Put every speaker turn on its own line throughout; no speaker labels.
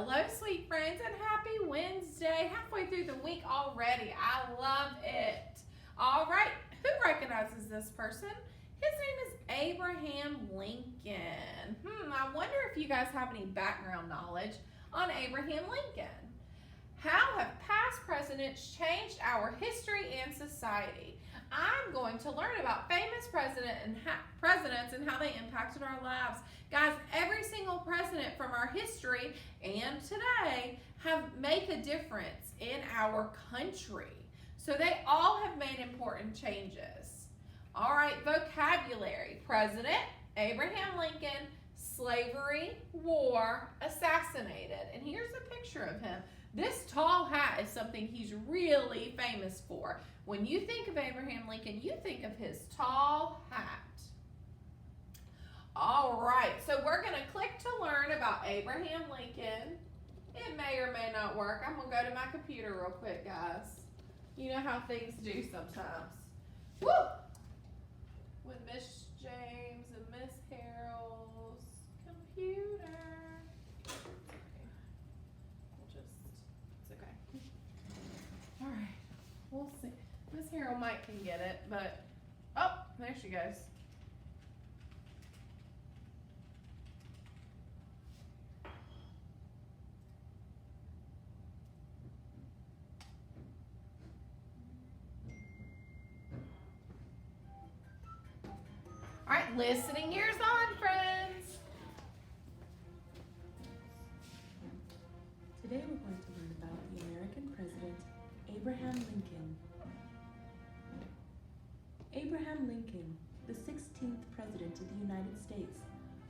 Hello, sweet friends, and happy Wednesday. Halfway through the week already. I love it. All right, who recognizes this person? His name is Abraham Lincoln. I wonder if you guys have any background knowledge on Abraham Lincoln. How have past presidents changed our history and society? I'm going to learn about famous presidents and how they impacted our lives. Guys, every single president from our history and today have made a difference in our country. So they all have made important changes. All right, vocabulary. President, Abraham Lincoln, slavery, war, assassinated. And here's a picture of him. This tall hat is something he's really famous for. When you think of Abraham Lincoln, you think of his tall hat. All right, so we're going to click to learn about Abraham Lincoln. It may or may not work. I'm going to go to my computer real quick, guys. You know how things do sometimes. Woo! With Miss James and Miss Harold's computer. It's okay. All right, we'll see. Miss Harold might can get it, but, oh, there she goes. All right, listening ears on, friends.
Today we're going to learn about the American president, Abraham Lincoln. Abraham Lincoln, the 16th President of the United States,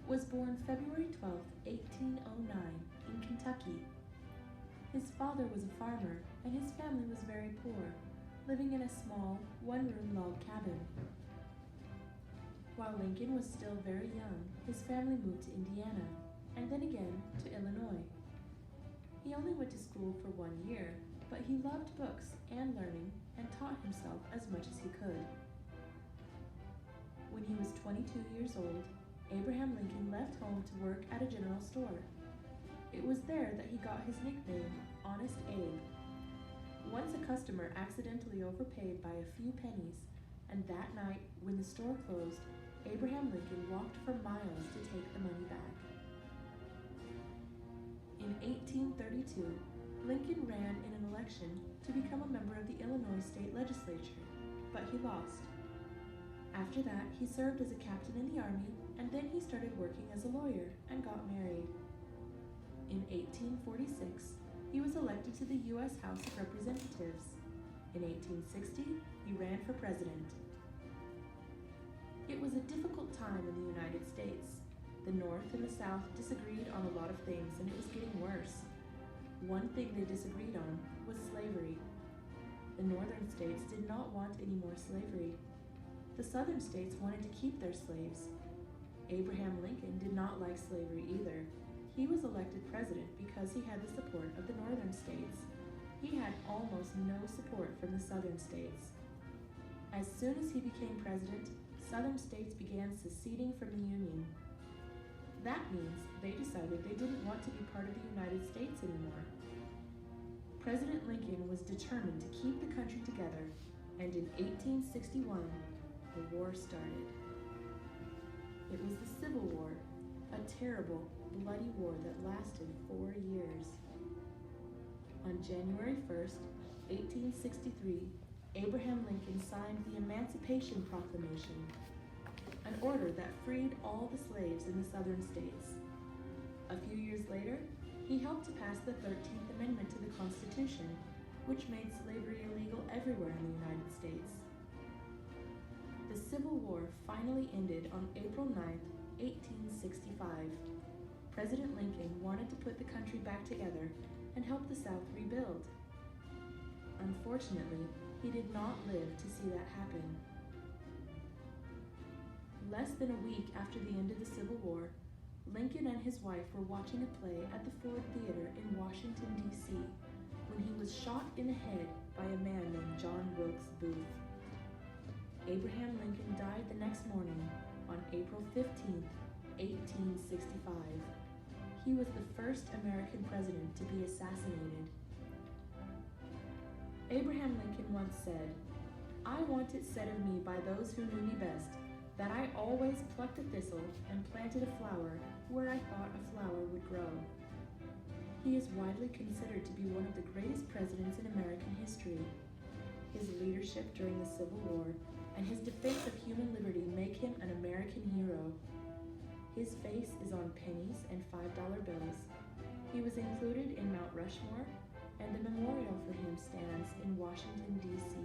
was born February 12, 1809, in Kentucky. His father was a farmer, and his family was very poor, living in a small, one-room log cabin. While Lincoln was still very young, his family moved to Indiana, and then again to Illinois. He only went to school for 1 year, but he loved books and learning and taught himself as much as he could. When he was 22 years old, Abraham Lincoln left home to work at a general store. It was there that he got his nickname, Honest Abe. Once a customer accidentally overpaid by a few pennies, and that night, when the store closed, Abraham Lincoln walked for miles to take the money back. In 1832, Lincoln ran in an election to become a member of the Illinois state legislature, but he lost. After that, he served as a captain in the army, and then he started working as a lawyer and got married. In 1846, he was elected to the U.S. House of Representatives. In 1860, he ran for president. It was a difficult time in the United States. The North and the South disagreed on a lot of things, and it was getting worse. One thing they disagreed on was slavery. The northern states did not want any more slavery. The southern states wanted to keep their slaves. Abraham Lincoln did not like slavery either. He was elected president because he had the support of the northern states. He had almost no support from the southern states. As soon as he became president, southern states began seceding from the Union. That means they decided they didn't want to be part of the United States anymore. President Lincoln was determined to keep the country together, and in 1861, the war started. It was the Civil War, a terrible, bloody war that lasted 4 years. On January 1st, 1863, Abraham Lincoln signed the Emancipation Proclamation, an order that freed all the slaves in the southern states. A few years later, he helped to pass the 13th Amendment to the Constitution, which made slavery illegal everywhere in the United States. The Civil War finally ended on April 9th, 1865. President Lincoln wanted to put the country back together and help the South rebuild. Unfortunately, he did not live to see that happen. Less than a week after the end of the Civil War, Lincoln and his wife were watching a play at the Ford Theater in Washington, D.C., when he was shot in the head by a man named John Wilkes Booth. Abraham Lincoln died the next morning on April 15, 1865. He was the first American president to be assassinated. Abraham Lincoln once said, "I want it said of me by those who knew me best, that I always plucked a thistle and planted a flower where I thought a flower would grow." He is widely considered to be one of the greatest presidents in American history. His leadership during the Civil War and his defense of human liberty make him an American hero. His face is on pennies and $5 bills. He was included in Mount Rushmore, and the memorial for him stands in Washington, D.C.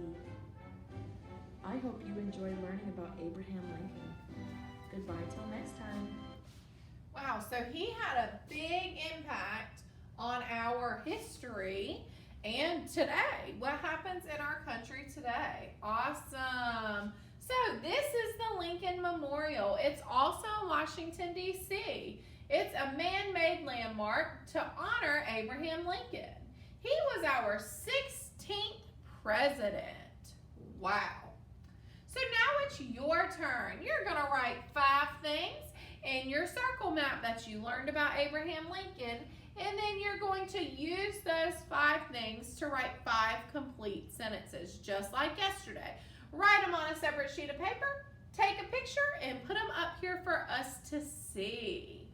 I hope you enjoy learning about Abraham Lincoln. Goodbye till next time.
Wow, so he had a big impact on our history and today. What happens in our country today? Awesome. So this is the Lincoln Memorial. It's also in Washington, D.C. It's a man-made landmark to honor Abraham Lincoln. He was our 16th president. Wow. So now it's your turn. You're going to write 5 things in your circle map that you learned about Abraham Lincoln, and then you're going to use those 5 things to write 5 complete sentences, just like yesterday. Write them on a separate sheet of paper, take a picture, and put them up here for us to see.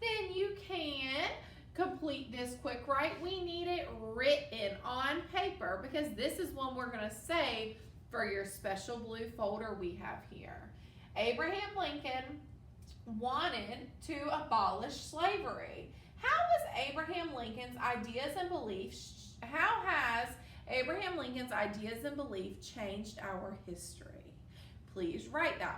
Then you can complete this quick write. We need it written on paper because this is one we're going to save for your special blue folder we have here. Abraham Lincoln wanted to abolish slavery. How has Abraham Lincoln's ideas and beliefs changed our history? Please write that.